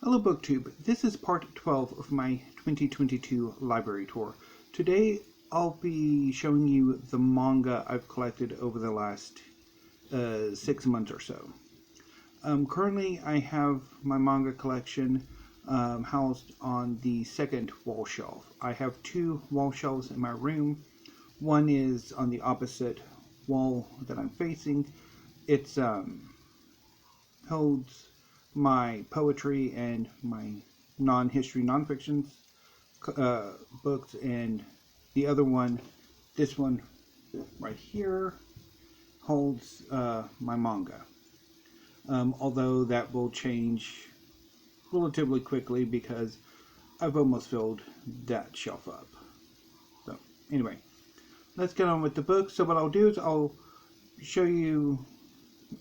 Hello BookTube, this is part 12 of my 2022 library tour. Today I'll be showing you the manga I've collected over the last 6 months or so. Currently I have my manga collection housed on the second wall shelf. I have two wall shelves in my room. One is on the opposite wall that I'm facing. It's holds my poetry and my non-history, non-fiction books, and the other one, this one right here, holds my manga. Although that will change relatively quickly because I've almost filled that shelf up. So anyway, let's get on with the book. So what I'll do is I'll show you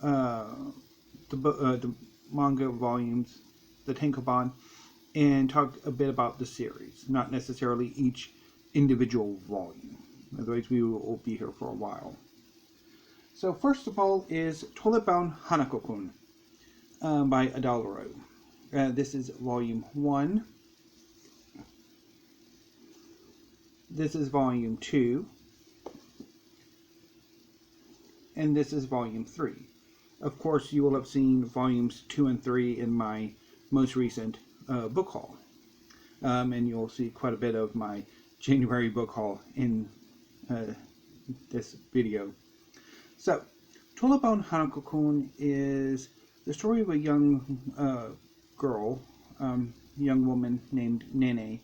the manga volumes, the tankobon, and talk a bit about the series, not necessarily each individual volume. Otherwise we will be here for a while. So first of all is Toilet Bound Hanako-kun by Adalaro. This is volume 1. This is volume 2. And this is volume 3. Of course, you will have seen volumes 2 and 3 in my most recent book haul. And you'll see quite a bit of my January book haul in this video. So, Toilet Bound Hanako-kun is the story of a young girl, young woman named Nene,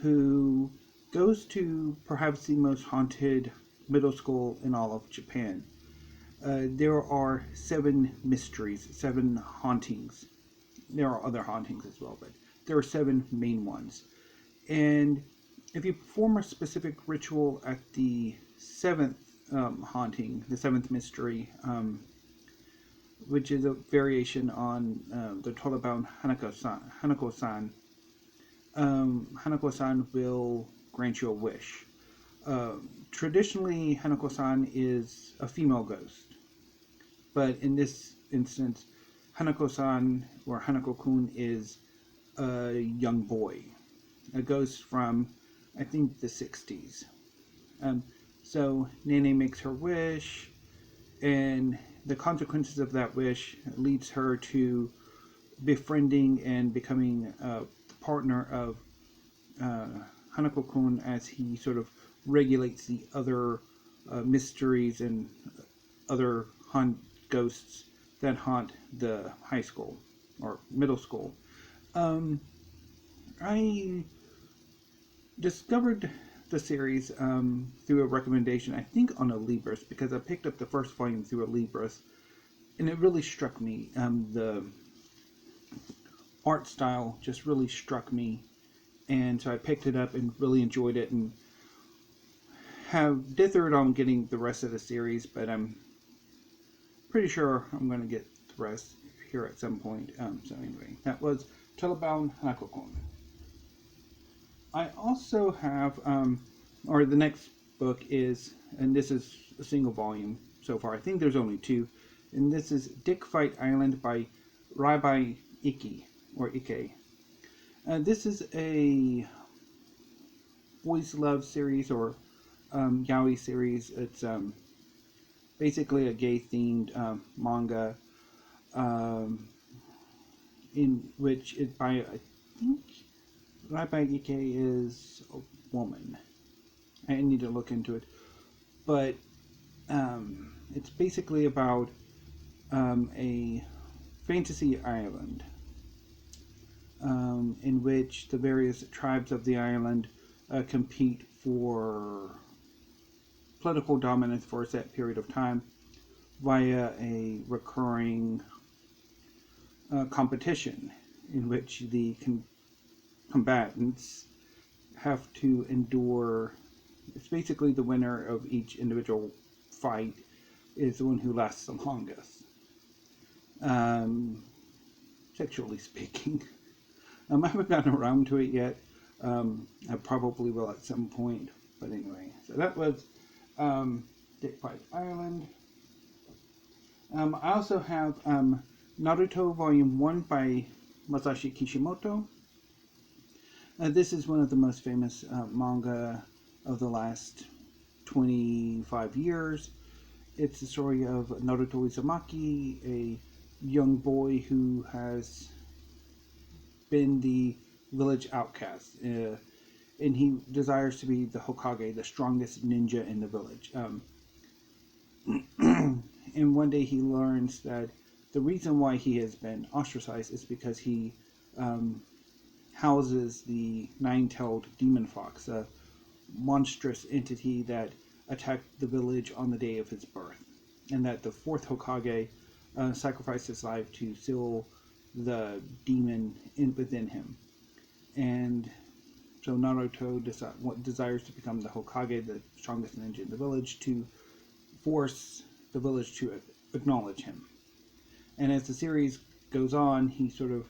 who goes to perhaps the most haunted middle school in all of Japan. There are 7 mysteries, 7 hauntings. There are other hauntings as well, but there are 7 main ones. And if you perform a specific ritual at the 7th haunting, the 7th mystery, which is a variation on the Toilet Bound Hanako-san, Hanako-san will grant you a wish. Traditionally, Hanako-san is a female ghost. But in this instance, Hanako-san or Hanako-kun is a young boy. A ghost from, I think, the 60s. So Nene makes her wish, and the consequences of that wish leads her to befriending and becoming a partner of Hanako-kun as he sort of regulates the other mysteries and other ghosts that haunt the high school or middle school. I discovered the series through a recommendation, I think on a Libris, because I picked up the first volume through a Libris, and it really struck me. The art style just really struck me, and so I picked it up and really enjoyed it, and have dithered on getting the rest of the series, but I'm pretty sure I'm going to get the rest here at some point. So anyway, that was Toilet Bound Hanako-kun. I also have, or the next book is, and this is a single volume so far. I think there's only 2, and this is Dick Fight Island by Rabbi Ike, or Ike. This is a boys love series, or yaoi series. It's basically a gay-themed manga, in which it by, I think, Rabbi Ike is a woman. I need to look into it, but it's basically about a fantasy island in which the various tribes of the island compete for political dominance for a set period of time via a recurring competition in which the combatants have to endure. It's basically the winner of each individual fight is the one who lasts the longest, sexually speaking. I haven't gotten around to it yet. I probably will at some point, but anyway, so that was Dick Fight Island. I also have Naruto Volume 1 by Matashii Kishimoto. This is one of the most famous manga of the last 25 years. It's the story of Naruto Uzumaki, a young boy who has been the village outcast, and he desires to be the Hokage, the strongest ninja in the village. And one day he learns that the reason why he has been ostracized is because he houses the nine-tailed demon fox, a monstrous entity that attacked the village on the day of his birth, and that the fourth Hokage sacrificed his life to seal the demon within him. And so Naruto desires to become the Hokage, the strongest ninja in the village, to force the village to acknowledge him. And as the series goes on, he sort of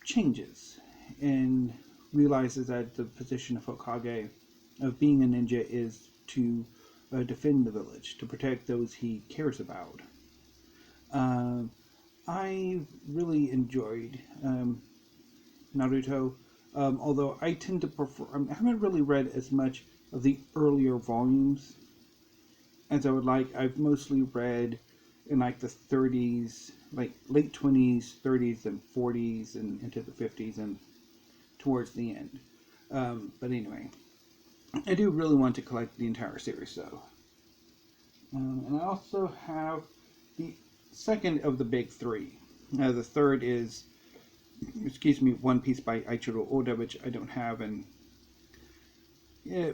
changes and realizes that the position of Hokage, of being a ninja, is to defend the village, to protect those he cares about. I really enjoyed Naruto, although I tend to prefer, I haven't really read as much of the earlier volumes as I would like. I've mostly read in like the 30s, like late 20s, 30s, and 40s, and into the 50s, and towards the end. But anyway, I do really want to collect the entire series, though. And I also have the second of the big three. The third is, One Piece by Eiichiro Oda, which I don't have, and yeah,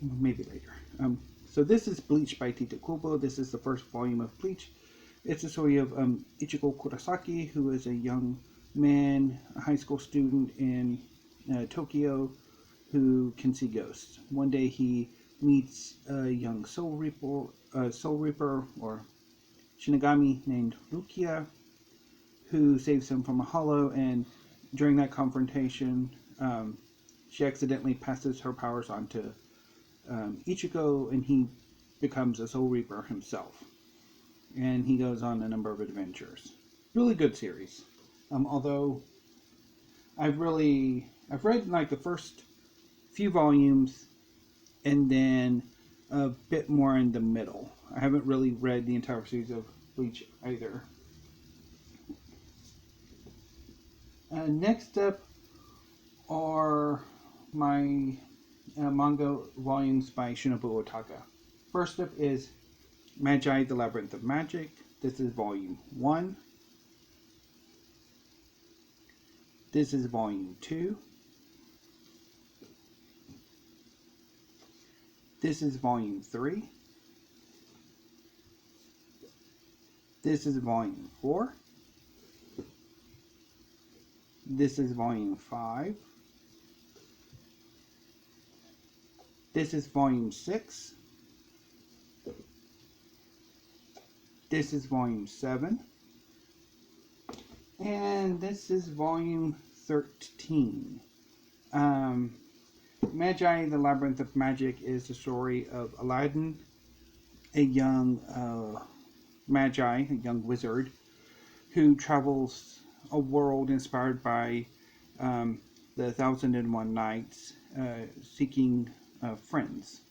maybe later. So this is Bleach by Tite Kubo. This is the first volume of Bleach. It's the story of Ichigo Kurosaki, who is a young man, a high school student in Tokyo, who can see ghosts. One day he meets a young soul reaper or Shinigami named Rukia, who saves him from a hollow, and during that confrontation, she accidentally passes her powers on to Ichigo, and he becomes a Soul Reaper himself. And he goes on a number of adventures. Really good series. Although I've read like the first few volumes and then a bit more in the middle. I haven't really read the entire series of Bleach either. Next up are my manga volumes by Shinobu Otaka. First up is Magi, the Labyrinth of Magic. This is volume 1. This is volume 2. This is volume 3. This is volume 4. This is volume 5. This is volume 6. This is volume 7. And this is volume 13. Magi, the Labyrinth of Magic is the story of Aladdin, a young Magi, a young wizard, who travels a world inspired by the 1001 Nights, seeking friends.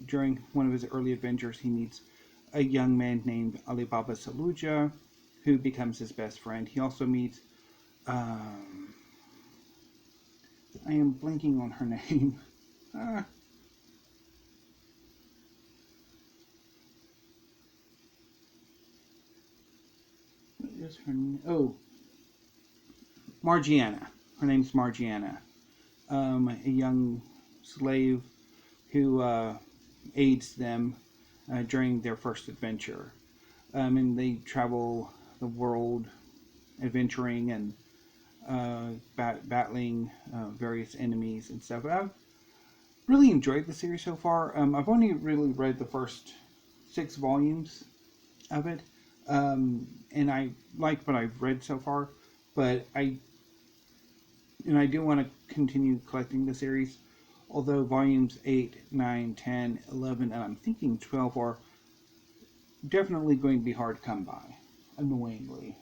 During one of his early adventures, he meets a young man named Alibaba Saluja, who becomes his best friend. He also meets, I am blanking on her name. What is her name? Oh, Margiana. Her name's Margiana. A young slave who aids them during their first adventure. And they travel the world adventuring and battling various enemies and stuff. I've really enjoyed the series so far. I've only really read the first 6 volumes of it, and I like what I've read so far, but I do want to continue collecting the series, although volumes 8, 9, 10, 11, and I'm thinking 12 are definitely going to be hard to come by, annoyingly.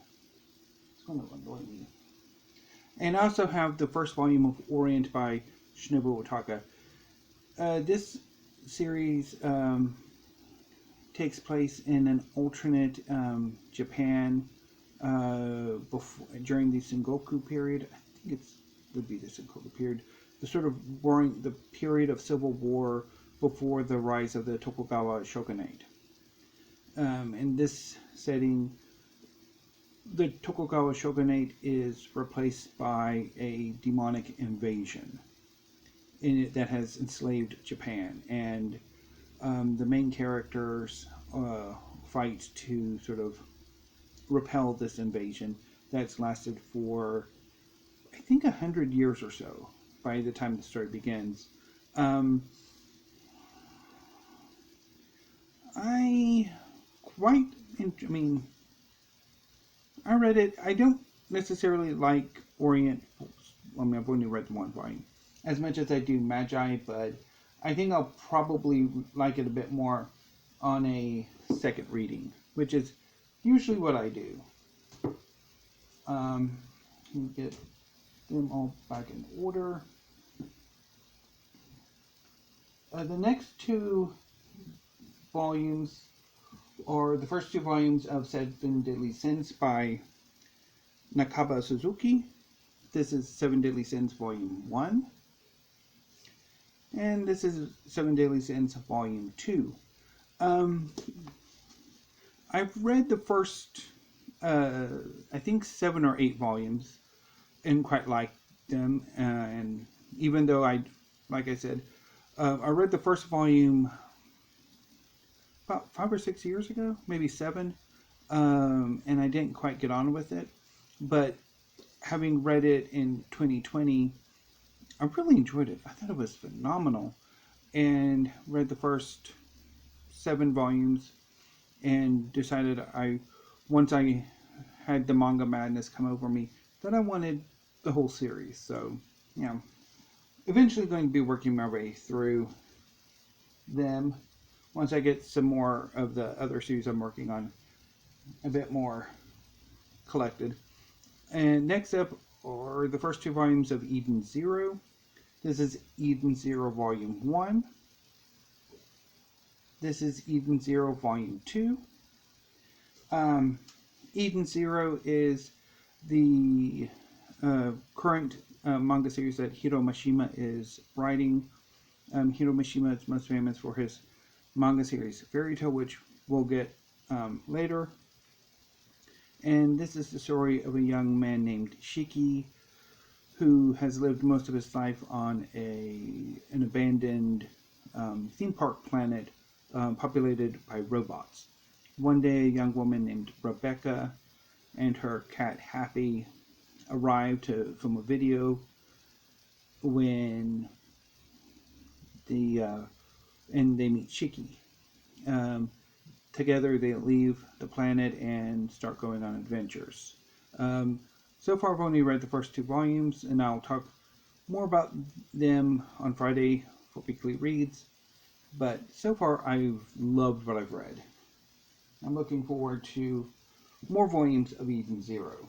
going to annoy me. And I also have the first volume of Orient by Shinobu Otaka. This series takes place in an alternate Japan during the Sengoku period. I think it would be the Sengoku period. The sort of the period of civil war before the rise of the Tokugawa shogunate. In this setting, the Tokugawa shogunate is replaced by a demonic invasion that has enslaved Japan, and the main characters fight to sort of repel this invasion that's lasted for, I think, 100 years or so by the time the story begins. I read it. I don't necessarily like Orient. I mean, I've only read one volume as much as I do Magi, but I think I'll probably like it a bit more on a second reading, which is usually what I do. Let me get them all back in order. The next two volumes are the first two volumes of Seven Deadly Sins by Nakaba Suzuki. This is Seven Deadly Sins Volume 1. And this is Seven Deadly Sins Volume 2. I've read the first, I think, 7 or 8 volumes and quite liked them. And even though like I said, I read the first volume about 5 or 6 years ago, maybe 7, and I didn't quite get on with it. But having read it in 2020, I really enjoyed it. I thought it was phenomenal, and read the first 7 volumes and decided once I had the manga madness come over me, that I wanted the whole series. So, eventually going to be working my way through them once I get some more of the other series I'm working on a bit more collected. And next up are the first 2 volumes of Eden Zero. This is Eden Zero Volume 1. This is Eden Zero Volume 2. Eden Zero is the current manga series that Hiro Mashima is writing. Hiro Mashima is most famous for his manga series Fairy Tail, which we'll get later. And this is the story of a young man named Shiki, who has lived most of his life on an abandoned theme park planet populated by robots. One day, a young woman named Rebecca and her cat Happy arrive to film a video when and they meet Shiki. Together, they leave the planet and start going on adventures. So far, I've only read the first 2 volumes, and I'll talk more about them on Friday for weekly reads. But so far, I've loved what I've read. I'm looking forward to more volumes of Eden Zero.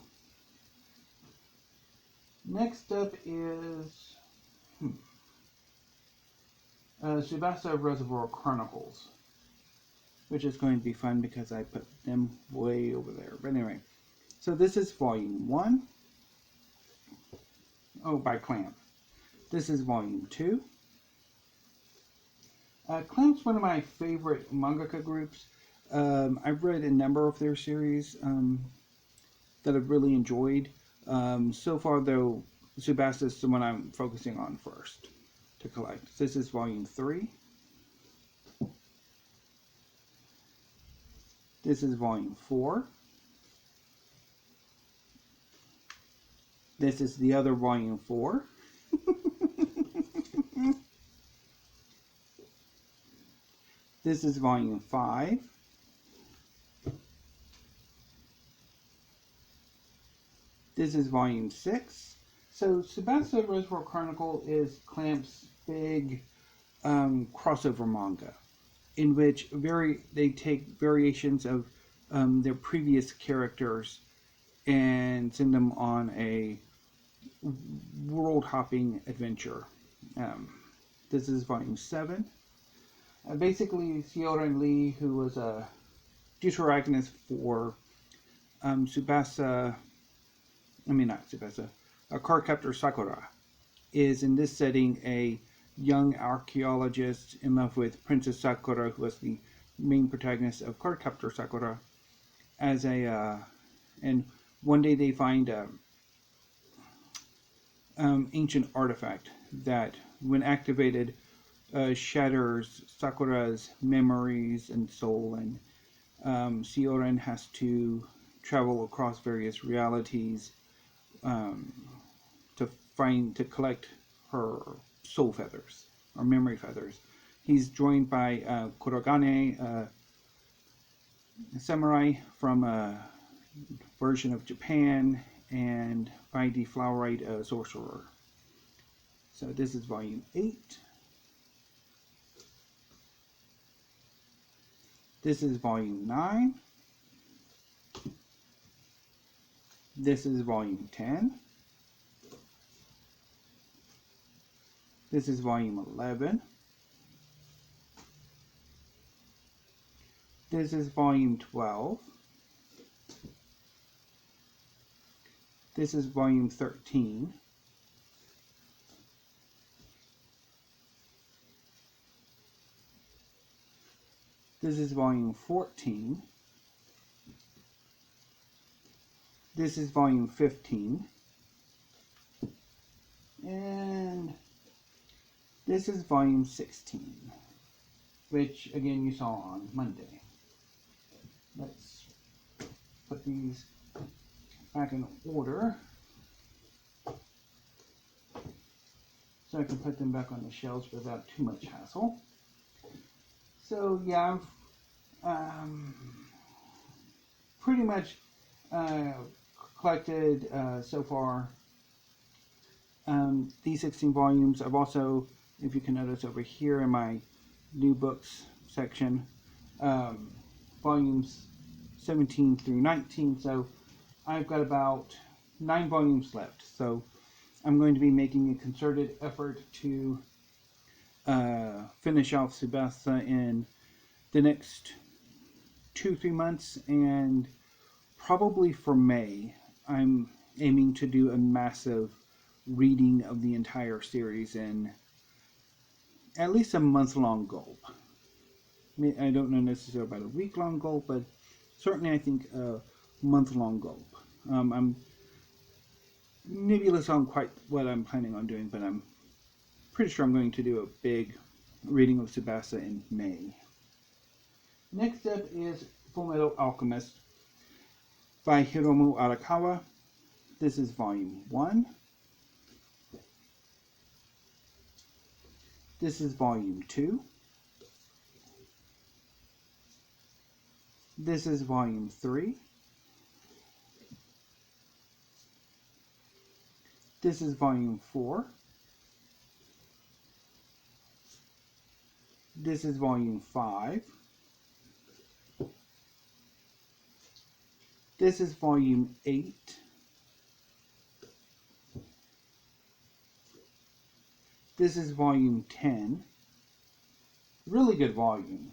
Next up is Zebasta Reservoir Chronicles, which is going to be fun because I put them way over there. But anyway, so this is Volume 1. Oh, by Clamp. This is Volume 2. Clamp's one of my favorite mangaka groups. I've read a number of their series that I've really enjoyed. So far, though, Zebasta is the one I'm focusing on first to collect. This is Volume 3. This is Volume 4. This is the other Volume 4. This is Volume 5. This is Volume 6. So, Zebasta Reservoir Chronicle is Clamp's big crossover manga, in which they take variations of their previous characters and send them on a world-hopping adventure. This is volume 7. Basically, Sioran Lee, who was a deuteragonist for Zebasta, Cardcaptor Sakura, is in this setting a young archaeologist in love with Princess Sakura, who was the main protagonist of Cardcaptor Sakura, and one day they find a ancient artifact that, when activated, shatters Sakura's memories and soul, and Sioran has to travel across various realities to collect her soul feathers or memory feathers. He's joined by Kurogane, a samurai from a version of Japan, and by the Flowerite, a sorcerer. So this is volume 8. This is volume 9. This is volume 10. This is volume 11. This is volume 12. This is volume 13. This is volume 14. This is volume 15. And this is volume 16, which again you saw on Monday. Let's put these back in order so I can put them back on the shelves without too much hassle. So yeah, I've pretty much collected so far these 16 volumes. I've also, if you can notice over here in my new books section, volumes 17 through 19, so I've got about 9 volumes left. So I'm going to be making a concerted effort to finish off Zebasta in the next 2-3 months, and probably for May I'm aiming to do a massive reading of the entire series in at least a month-long gulp. I don't know necessarily about a week-long gulp, but certainly I think a month-long gulp. I'm maybe less on quite what I'm planning on doing, but I'm pretty sure I'm going to do a big reading of Zebasta in May. Next up is Fullmetal Alchemist by Hiromu Arakawa. This is volume 1. This is volume 2. This is volume 3. This is volume 4. This is volume 5. This is volume 8. This is volume 10. Really good volume.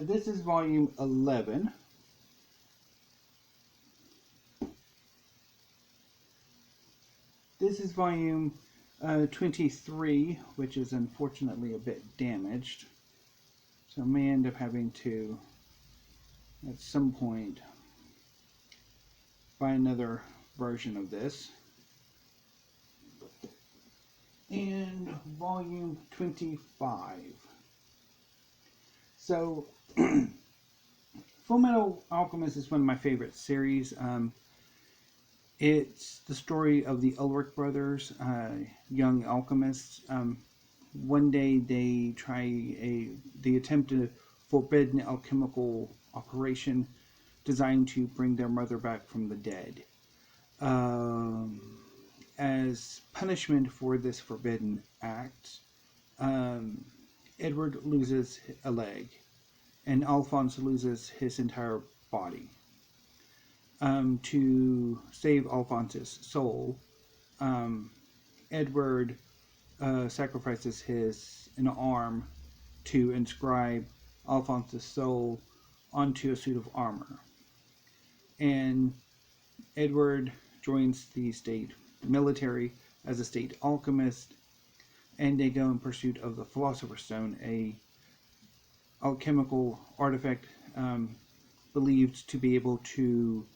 This is volume 11. This is volume 23, which is unfortunately a bit damaged. So I may end up having to, at some point, buy another version of this. And volume 25. So, Fullmetal Alchemist is one of my favorite series. It's the story of the Ulrich brothers, young alchemists. One day they attempt a forbidden alchemical operation designed to bring their mother back from the dead. As punishment for this forbidden act, Edward loses a leg, and Alphonse loses his entire body. to save Alphonse's soul, Edward sacrifices an arm to inscribe Alphonse's soul onto a suit of armor. And Edward joins the state military as a state alchemist, and they go in pursuit of the Philosopher's Stone, a alchemical artifact believed to be able to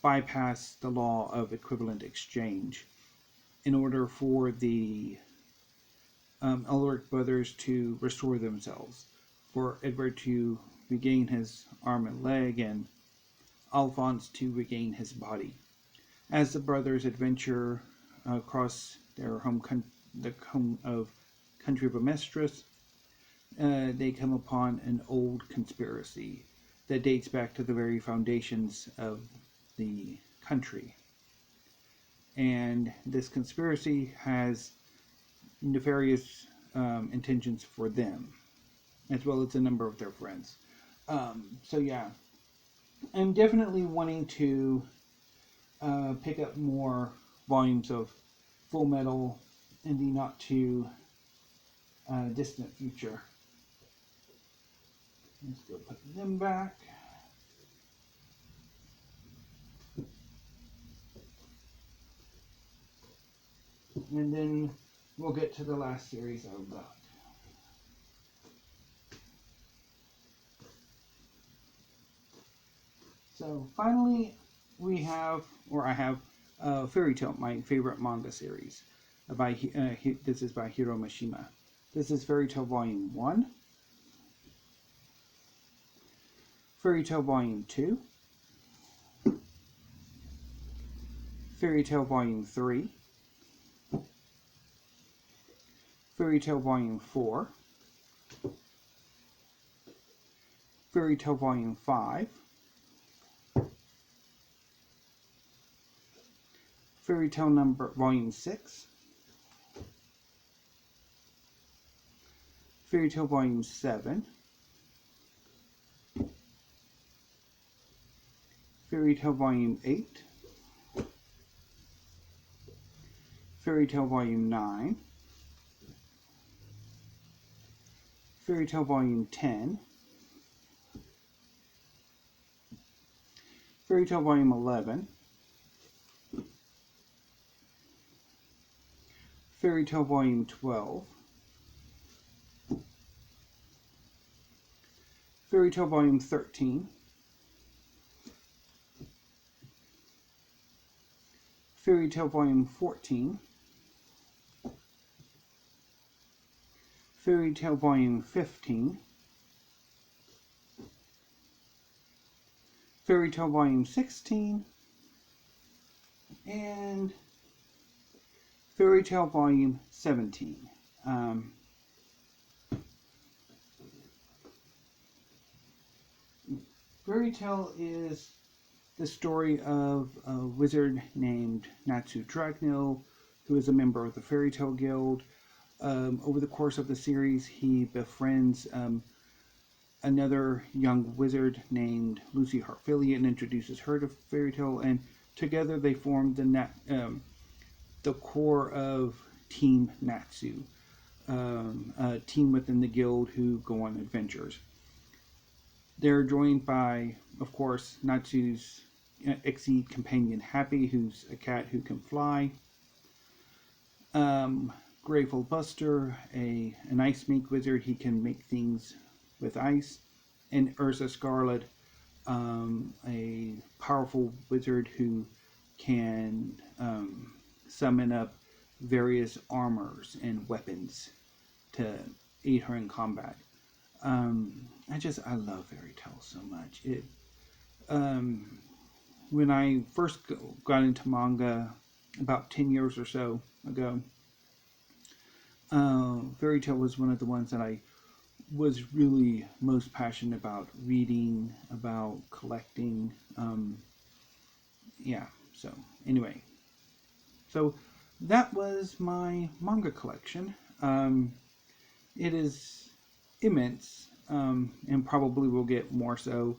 bypass the law of equivalent exchange in order for the Ulrich brothers to restore themselves, for Edward to regain his arm and leg, and Alphonse to regain his body. As the brothers adventure across their the home of country of Amestris, they come upon an old conspiracy that dates back to the very foundations of the country. And this conspiracy has nefarious intentions for them, as well as a number of their friends. So yeah, I'm definitely wanting to pick up more volumes of Fullmetal in the not too distant future. Let's go put them back. And then we'll get to the last series I've got. So finally, I have Fairy Tail, my favorite manga series. This is by Hiromu. This is Fairy Tail Volume 1, Fairy Tail Volume 2, Fairy Tail Volume 3, Fairy Tail Volume 4, Fairy Tail Volume 5, Fairy Tail Volume 6, Fairy Tail Volume 7, Fairy Tail Volume 8, Fairy Tail Volume 9, Fairy Tail Volume 10, Fairy Tail Volume 11, Fairy Tail Volume 12, Fairy Tail Volume 13, Fairy Tail Volume 14, Fairy Tail Volume 15, Fairy Tail Volume 16, and Fairy Tail Volume 17. Fairy Tail is the story of a wizard named Natsu Dragnil, who is a member of the Fairy Tail Guild. Over the course of the series, he befriends another young wizard named Lucy Hartfilia and introduces her to Fairy Tail, and together they form the core of Team Natsu, a team within the guild who go on adventures. They're joined by, of course, Natsu's Exceed companion Happy, who's a cat who can fly. Grateful Buster, an ice make wizard. He can make things with ice. And Ursa Scarlet, a powerful wizard who can summon up various armors and weapons to aid her in combat. I love Fairy Tail so much. When I first got into manga about 10 years or so ago, Fairy Tail was one of the ones that I was really most passionate about reading, about collecting. So anyway. So that was my manga collection. It is immense, and probably will get more so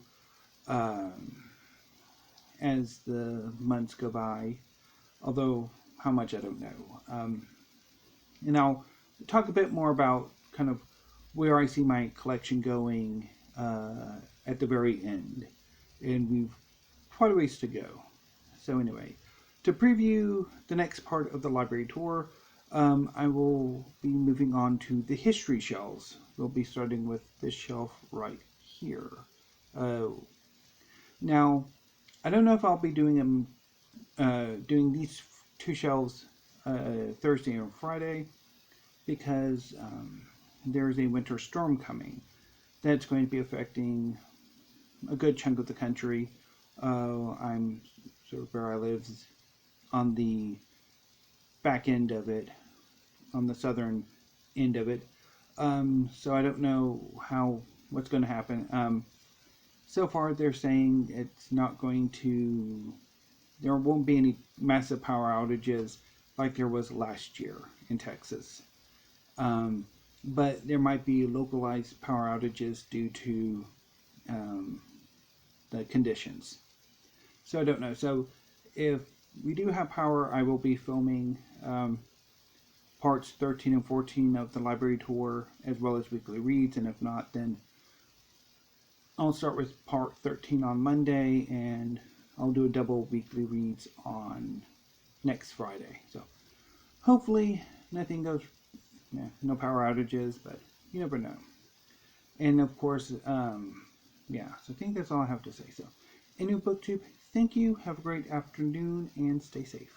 as the months go by, although how much I don't know. And I'll talk a bit more about kind of where I see my collection going at the very end. And we've quite a ways to go. So anyway, to preview the next part of the library tour, I will be moving on to the history shelves. We'll be starting with this shelf right here. Now, I don't know if I'll be doing these two shelves Thursday or Friday because there's a winter storm coming that's going to be affecting a good chunk of the country. I'm sort of where I live on the back end of it, on the southern end of it. So I don't know what's going to happen. So far, they're saying it's not going to. There won't be any massive power outages like there was last year in Texas. But there might be localized power outages due to the conditions. So I don't know. So if we do have power, I will be filming parts 13 and 14 of the library tour as well as weekly reads. And if not, then I'll start with part 13 on Monday and I'll do a double weekly reads on next Friday. So hopefully nothing goes, no power outages, but you never know. And of course, so I think that's all I have to say. So, anyway, BookTube, thank you. Have a great afternoon and stay safe.